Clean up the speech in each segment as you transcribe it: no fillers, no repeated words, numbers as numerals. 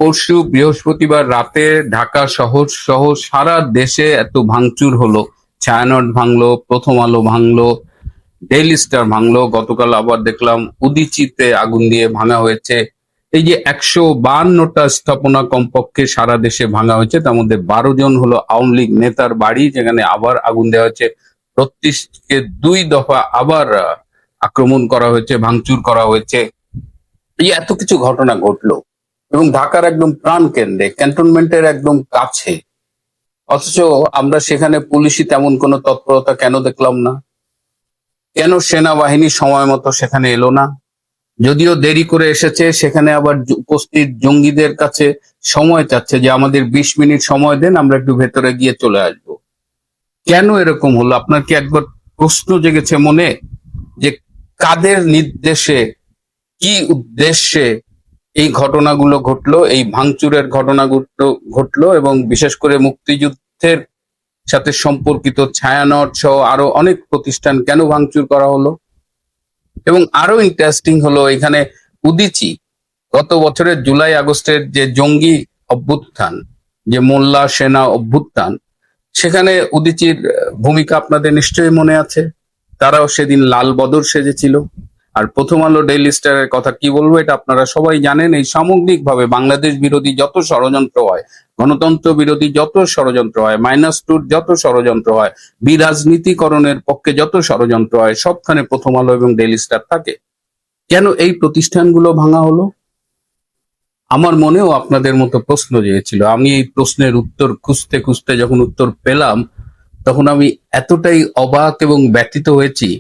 পরশু বৃহস্পতিবার রাতে ঢাকা শহর সহ সারা দেশে এত ভাঙচুর হলো। ছায়ানট ভাঙলো, প্রথম আলো ভাঙলো, ডেইলি স্টার ভাঙলো, গতকাল আবার দেখলাম উদীচিতে আগুন দিয়ে ভাঙা হয়েছে। এই যে 152টা স্থাপনা কমপক্ষে সারা দেশে ভাঙা হয়েছে, তার মধ্যে 12 জন হলো আওয়ামী লীগ নেতার বাড়ি, যেখানে আবার আগুন দেওয়া হয়েছে। 32কে 2 দফা আবার আক্রমণ করা হয়েছে, ভাঙচুর করা হয়েছে। এই এত কিছু ঘটনা ঘটলো এবং ঢাকার একদম প্রাণ কেন্দ্রে, ক্যান্টনমেন্টের একদম কাছে, অথচ আমরা সেখানে পুলিশি তেমন কোনো তৎপরতা কেন দেখলাম না? কেন সেনাবাহিনী সময় মতো সেখানে এলো না? যদিও দেরি করে এসেছে, সেখানে আবার উপস্থিত জঙ্গিদের কাছে সময় চাচ্ছে যে আমাদের 20 মিনিট সময় দেন, আমরা একটু ভেতরে গিয়ে চলে আসব। কেন এরকম হলো? আপনার কি একবার প্রশ্ন জেগেছে মনে যে কাদের নির্দেশে, কি উদ্দেশ্যে এই ঘটনাগুলো ঘটলো, এই ভাঙচুরের ঘটনাগুলো ঘটলো? এবং বিশেষ করে মুক্তিযুদ্ধের সাথে সম্পর্কিত ছায়ানট সহ আরো অনেক প্রতিষ্ঠান কেন ভাঙচুর করা হলো? এবং আরো ইন্টারেস্টিং হলো, এখানে উদীচী গত বছরের জুলাই আগস্টের যে জঙ্গি অভ্যুত্থান, যে মোল্লা সেনা অভ্যুত্থান, সেখানে উদীচীর ভূমিকা আপনাদের নিশ্চয়ই মনে আছে। তারাও সেদিন লাল বদর সেজেছিল। আর প্রথম আলো, ডেইলি স্টারের কথা কি বলবো, এটা আপনারা সবাই জানেন। এই সামগ্রিকভাবে বাংলাদেশ বিরোধী যত ষড়যন্ত্র হয়, গণতন্ত্র বিরোধী যত ষড়যন্ত্র হয়, -2 যত ষড়যন্ত্র হয়, বিরাজনীতিকরণের পক্ষে যত ষড়যন্ত্র হয়, সবখানে প্রথম আলো এবং ডেইলি স্টার থাকে। কেন এই প্রতিষ্ঠানগুলো ভাঙা হলো? আমার মনেও আপনাদের মতো প্রশ্ন জেগেছিল। আমি এই প্রশ্নের উত্তর খুঁজতে খুঁজতে যখন উত্তর পেলাম, তখন আমি এতটাই অবাক এবং ব্যথিত হয়েছি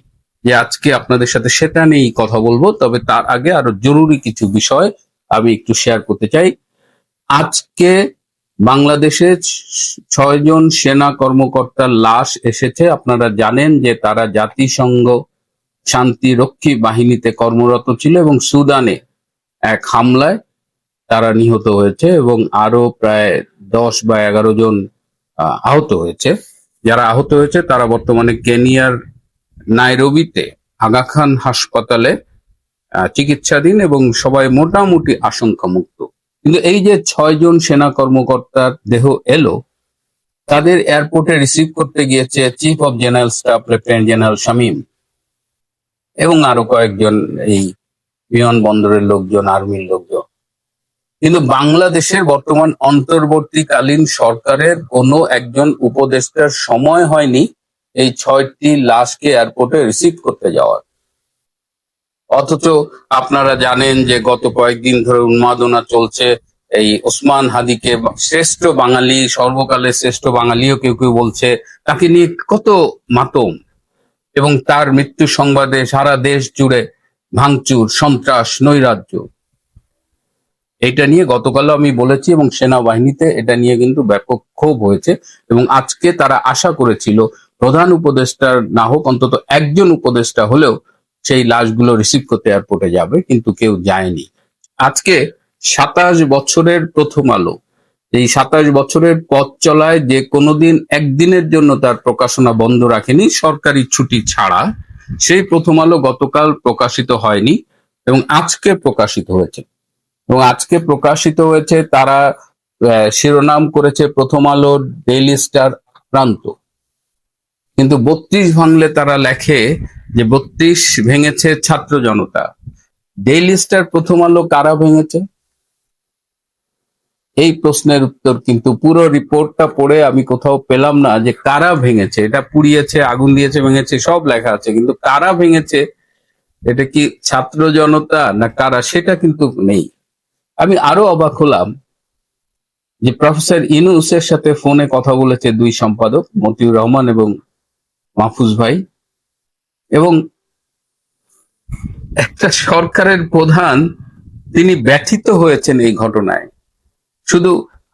যে আজকে আপনাদের সাথে সেটা নিয়েই কথা বলবো। তবে তার আগে আরো জরুরি কিছু বিষয় আমি একটু শেয়ার করতে চাই। আজকে বাংলাদেশে 6 জন সেনা কর্মকর্তার লাশ এসেছে। আপনারা জানেন যে তারা জাতিসংঘ শান্তিরক্ষী বাহিনীতে কর্মরত ছিল এবং সুদানে এক হামলায় তারা নিহত হয়েছে এবং আরো প্রায় 10 বা 11 জন আহত হয়েছে। যারা আহত হয়েছে তারা বর্তমানে কেনিয়ার নাইরোবিতে আগা খান হাসপাতালে চিকিৎসাধীন এবং সবাই মোটামুটি আশঙ্কামুক্ত। কিন্তু এই যে 6 জন সেনা কর্মকর্তার দেহ এলো, তাদের এয়ারপোর্টে রিসিভ করতে গিয়েছে chief of general staff lieutenant general Shamim এবং আরো কয়েকজন এই বিমানবন্দরের লোকজন, আর্মির লোকজন। কিন্তু বাংলাদেশের বর্তমান অন্তর্বর্তীকালীন সরকারের কোনো একজন উপদেষ্টার সময় হয়নি এই 6টি লাশকে এয়ারপোর্টে রিসিভ করতে যাওয়ার। অথচ আপনারা জানেন যে গত কয়েকদিন ধরে উন্মাদনা চলছে। এই ওসমান হাদিকে শ্রেষ্ঠ বাঙালি, সর্বকালের শ্রেষ্ঠ বাঙালিও কেউ কেউ বলছে। তাকে নিয়ে কত মাতম, এবং তার মৃত্যু সংবাদে সারা দেশ জুড়ে ভাঙচুর, সন্ত্রাস, নৈরাজ্য। এটা নিয়ে গতকালও আমি বলেছি এবং সেনাবাহিনীতে এটা নিয়ে কিন্তু ব্যাপক ক্ষোভ হয়েছে। এবং আজকে তারা আশা করেছিল প্রধান উপদেষ্টার না হোক, অন্তত একজন উপদেষ্টা হলেও সেই লাশগুলো রিসিভ করতে এয়ারপোর্টে যাবে, কিন্তু কেউ যায়নি। আজকে 27 বছরের প্রথম আলো, এই 27 বছরের পথ চলায় যে কোনোদিন একদিনের জন্য তার প্রকাশনা বন্ধ রাখেনি সরকারি ছুটি ছাড়া, সেই প্রথম আলো গতকাল প্রকাশিত হয়নি এবং আজকে প্রকাশিত হয়েছে। এবং আজকে প্রকাশিত হয়েছে, তারা শিরোনাম করেছে প্রথম আলোর ডেইলি স্টার আক্রান্ত। কিন্তু 32 ভাঙলে তারা লেখে যে 32 ভেঙেছে ছাত্র জনতা। ডেইলি স্টার, প্রথম আলো কারা ভেঙেছে? এই প্রশ্নের উত্তর কিন্তু পুরো রিপোর্টটা পড়ে আমি কোথাও পেলাম না যে কারা ভেঙেছে। এটা পুড়িয়েছে, আগুন দিয়েছে, ভেঙেছে, সব লেখা আছে, কিন্তু কারা ভেঙেছে, এটা কি ছাত্র জনতা না কারা, সেটা কিন্তু নেই। আমি আরো অবাক হলাম যে প্রফেসর ইউনূসের সাথে ফোনে কথা বলেছে 2 সম্পাদক, মতিউর রহমান এবং মাহফুজ ভাই, এবং একটা সরকারের প্রধান তিনি ব্যথিত হয়েছেন এই ঘটনায়। শুধু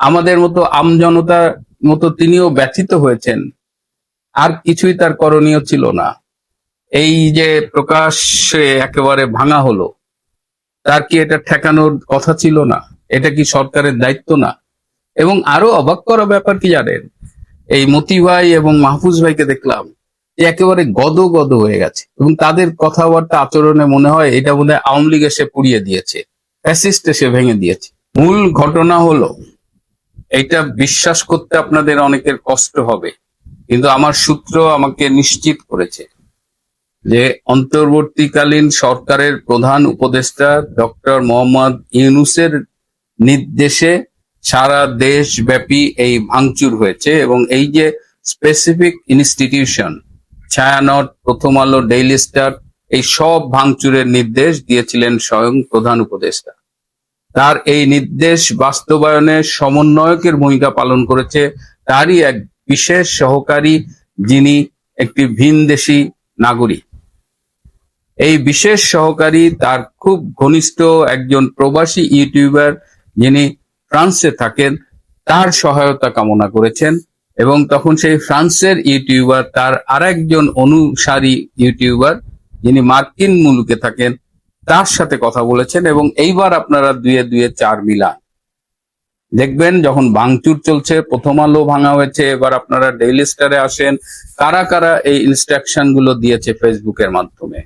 আমাদের মতো আমজনতার মতো তিনিও ব্যথিত হয়েছেন, আর কিছুই তার করণীয় ছিল না। এই যে প্রকাশ্যে একেবারে ভাঙা হলো, তার কি এটা ঠেকানোর কথা ছিল না? এটা কি সরকারের দায়িত্ব না? এবং আরো অবাক করা ব্যাপার কি জানেন, এই মতি ভাই এবং মাহফুজ ভাইকে দেখলাম যে একেবারে গদ গদ হয়ে গেছে এবং তাদের কথাবার্তা, আচরণে মনে হয় এটা বোধহয় আওয়ামী লীগ এসে পুড়িয়ে দিয়েছে, ফ্যাসিস্ট এসে ভেঙে দিয়েছে। মূল ঘটনা হলো, এটা বিশ্বাস করতে আপনাদের অনেকের কষ্ট হবে, কিন্তু আমার সূত্র আমাকে নিশ্চিত করেছে যে অন্তর্বর্তীকালীন সরকারের প্রধান উপদেষ্টা ডক্টর মোহাম্মদ ইউনূসের নির্দেশে সারা দেশব্যাপী এই ভাঙচুর হয়েছে। এবং এই যে স্পেসিফিক ইনস্টিটিউশন, ছায়ানট, প্রথম আলো, ডেইলি স্টার, এই সব ভাঙচুরের নির্দেশ দিয়েছিলেন স্বয়ং প্রধান উপদেষ্টা। তার এই নির্দেশ বাস্তবায়নে সমন্বয়কের ভূমিকা পালন করেছে তারই এক বিশেষ সহকারী, যিনি একটি ভিনদেশী নাগরিক। এই বিশেষ সহকারী তার খুব ঘনিষ্ঠ একজন প্রবাসী ইউটিউবার, যিনি ফ্রান্সে থাকেন, তার সহায়তা কামনা করেছেন। এবং তখন সেই ফ্রান্সের ইউটিউবার তার আরেকজন অনুসারী ইউটিউবার, যিনি মার্কিন মুলুকে থাকেন, তার সাথে কথা বলেছেন। এবং এইবার আপনারা দুয়ে দুয়ে চার মিলান দেখবেন, যখন ভাঙচুর চলছে, প্রথম আলো ভাঙা হয়েছে, এবার আপনারা ডেইলি স্টারে আসেন, কারা কারা এই ইনস্ট্রাকশন গুলো দিয়েছে ফেসবুকের মাধ্যমে।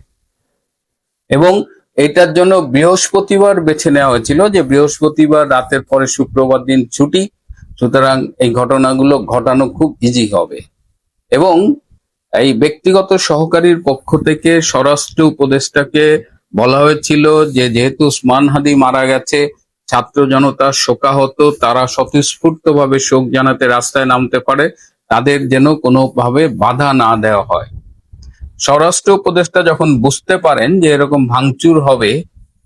এবং এটার জন্য বৃহস্পতিবার বেছে নেওয়া হয়েছিল, যে বৃহস্পতিবার রাতের পরে শুক্রবার দিন ছুটি, সুতরাং এই ঘটনাগুলো ঘটানো খুব ইজি হবে। এবং এই ব্যক্তিগত সহকারীর পক্ষ থেকে স্বরাষ্ট্র উপদেষ্টাকে বলা হয়েছিল যে যেহেতু উসমান হাদি মারা গেছে, ছাত্র জনতা শোকাহত, তারা স্বতঃস্ফূর্তভাবে শোক জানাতে রাস্তায় নামতে পারে, তাদের যেন কোনোভাবে বাধা না দেওয়া হয়। স্বরাষ্ট্র উপদেষ্টা যখন বুঝতে পারেন যে এরকম ভাঙচুর হবে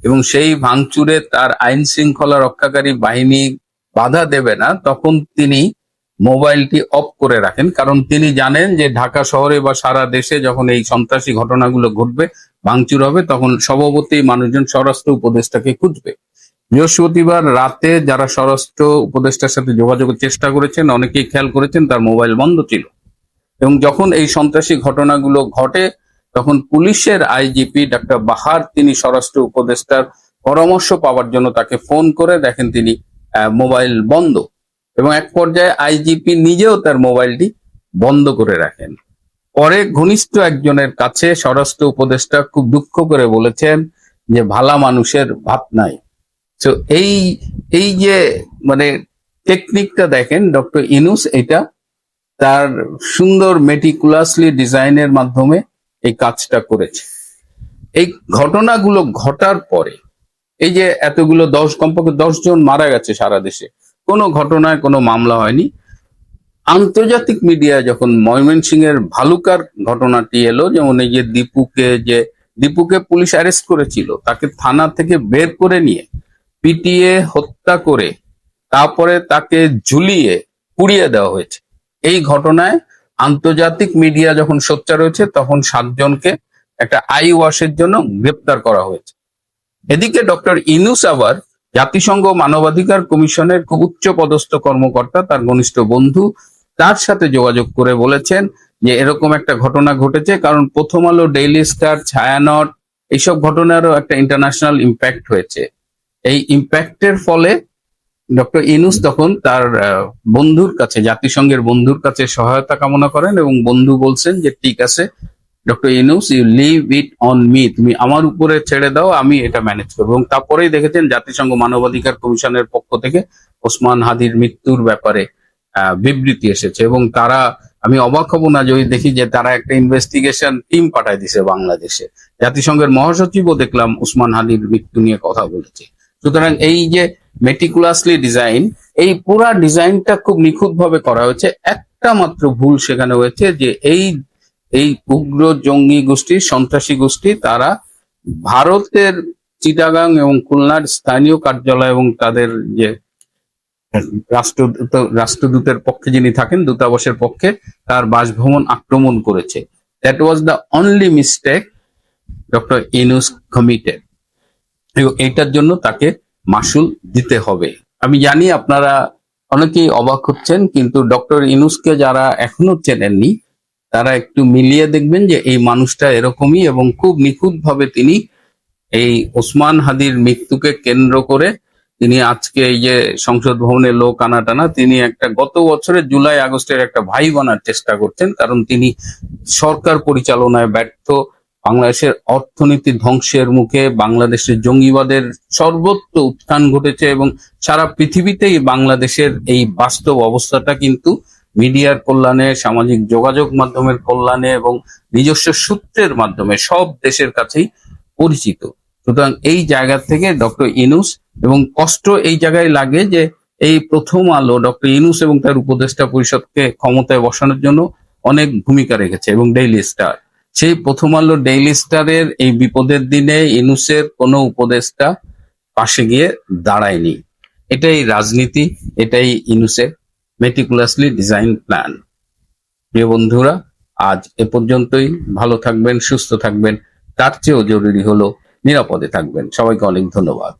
এবং সেই ভাঙচুরে তার আইন শৃঙ্খলা রক্ষাকারী বাহিনী বাধা দেবে না, তখন তিনি মোবাইলটি অফ করে রাখেন। কারণ তিনি জানেন যে ঢাকা শহরে বা সারা দেশে যখন এই সন্ত্রাসী ঘটনাগুলো ঘটবে, ভাঙচুর হবে, তখন স্বভাবতই মানুষজন স্বরাষ্ট্র উপদেষ্টাকে খুঁজবে। বৃহস্পতিবার রাতে যারা স্বরাষ্ট্র উপদেষ্টার সাথে যোগাযোগের চেষ্টা করেছেন, অনেকেই খেয়াল করেছেন তার মোবাইল বন্ধ ছিল। এবং যখন এই সন্ত্রাসী ঘটনাগুলো ঘটে, তখন পুলিশের আইজিপি ডক্টর বাহার, তিনি স্বরাষ্ট্র উপদেষ্টার পরামর্শ পাওয়ার জন্য তাকে ফোন করে দেখেন তিনি মোবাইল বন্ধ। এবং এক পর্যায়ে আইজিপি নিজেও তার মোবাইলটি বন্ধ করে রাখেন। পরে ঘনিষ্ঠ একজনের কাছে স্বরাষ্ট্র উপদেষ্টা খুব দুঃখ করে বলেছেন যে ভালা মানুষের ভাত নাই। তো এই যে মানে টেকনিকটা দেখেন, ডক্টর ইউনূস এটা তার সুন্দর মেটিকুলাসলি ডিজাইনের মাধ্যমে এই কাজটা করেছে। এই ঘটনাগুলো ঘটার পরে, এই যে এতগুলো কমপক্ষে 10 জন মারা গেছে সারা দেশে, কোনো ঘটনায় কোনো মামলা হয়নি। আন্তর্জাতিক মিডিয়া যখন ময়মনসিংহের ভালুকার ঘটনাটি এলো, যেমন এই যে দীপুকে পুলিশ অ্যারেস্ট করেছিল, তাকে থানা থেকে বের করে নিয়ে পিটিয়ে হত্যা করে তারপরে তাকে ঝুলিয়ে পুড়িয়ে দেওয়া হয়েছে। এই ঘটনায় আন্তর্জাতিক মিডিয়া যখন সোচ্চার হয়েছে, তখন 7 জনকে একটা আই ওয়াশের জন্য গ্রেপ্তার করা হয়েছে। এদিকে ডক্টর ইউনূস আবার জাতিসংঘ মানবাধিকার কমিশনের খুব উচ্চ পদস্থ কর্মকর্তা, তার ঘনিষ্ঠ বন্ধু, তার সাথে যোগাযোগ করে বলেছেন যে এরকম একটা ঘটনা ঘটেছে। কারণ প্রথম আলো, ডেইলি স্টার, ছায়ানট, এইসব ঘটনারও একটা ইন্টারন্যাশনাল ইম্প্যাক্ট হয়েছে। এই ইম্প্যাক্টের ফলে ডক্টর ইউনূস তখন তার বন্ধুর কাছে, জাতিসংঘের বন্ধুর কাছে সহায়তা কামনা করেন। এবং বন্ধু বলছেন যে ঠিক আছে doctor Yunus, you live it on me, তুমি আমার উপরে ছেড়ে দাও, আমি এটা ম্যানেজ করবো। এবং তারপরেই দেখেছেন জাতিসংঘ মানবাধিকার কমিশনের পক্ষ থেকে ওসমান হাদির মৃত্যুর ব্যাপারে বিবৃতি এসেছে। এবং তারা, আমি অবাক হব না যদি দেখি যে তারা একটা ইনভেস্টিগেশন টিম পাঠায় দিছে বাংলাদেশে। জাতিসংঘের মহাসচিবও দেখলাম ওসমান হাদির মৃত্যু নিয়ে কথা বলেছে। সুতরাং এই যে মেটিকুলাসলি ডিজাইন, এই পুরা ডিজাইনটা খুব নিখুঁত ভাবে করা হয়েছে। একটা মাত্র ভুল সেখানে হয়েছে, যে এই উগ্র জঙ্গি গোষ্ঠী, সন্ত্রাসী গোষ্ঠী, তারা ভারতের চিটাগাং এবং খুলনার স্থানীয় কার্যালয় এবং তাদের যে রাষ্ট্রদূতের পক্ষে যিনি থাকেন, দূতাবাসের পক্ষে, তার বাসভবন আক্রমণ করেছে। That was the only mistake doctor Yunus committed. এবং এটার জন্য তাকে মাসুল দিতে হবে। আমি জানি আপনারা অনেকেই অবাক হচ্ছেন, কিন্তু ডক্টর ইউনূসকে যারা এখনো চেনেননি, তারা একটু মিলিয়ে দেখবেন যে এই মানুষটা এরকমই। এবং খুব নিখুঁত ভাবে তিনি এই ওসমান হাদির মৃত্যুকে কেন্দ্র করে তিনি আজকে এই যে সংসদ ভবনে লোক আনা টানা, তিনি একটা গত বছরের জুলাই আগস্টের একটা ভাই বানার চেষ্টা করছেন। কারণ তিনি সরকার পরিচালনায় ব্যর্থ, বাংলাদেশের অর্থনীতি ধ্বংসের মুখে, বাংলাদেশের জঙ্গিবাদের সর্বত্র উত্থান ঘটেছে এবং সারা পৃথিবীতেই বাংলাদেশের এই বাস্তব অবস্থাটা কিন্তু মিডিয়ার কল্যাণে, সামাজিক যোগাযোগ মাধ্যমের কল্যাণে এবং নিজস্ব সূত্রের মাধ্যমে সব দেশের কাছেই পরিচিত। সুতরাং এই জায়গা থেকে ডক্টর ইউনূস, এবং কষ্ট এই জায়গায় লাগে যে এই প্রথম আলো ডক্টর ইউনূস এবং তার উপদেষ্টা পরিষদকে ক্ষমতায় বসানোর জন্য অনেক ভূমিকা রেখেছে, এবং ডেইলি স্টার, সেই প্রথম আলো ডেইলি স্টারের এই বিপদের দিনে ইউনূসের কোনো উপদেষ্টা পাশে গিয়ে দাঁড়ায়নি। এটাই রাজনীতি, এটাই ইউনূসের মেটিকুলাসলি ডিজাইন প্ল্যান। প্রিয় বন্ধুরা, আজ এ পর্যন্তই। ভালো থাকবেন, সুস্থ থাকবেন, তার চেয়েও জরুরি হলো নিরাপদে থাকবেন। সবাইকে অনেক ধন্যবাদ।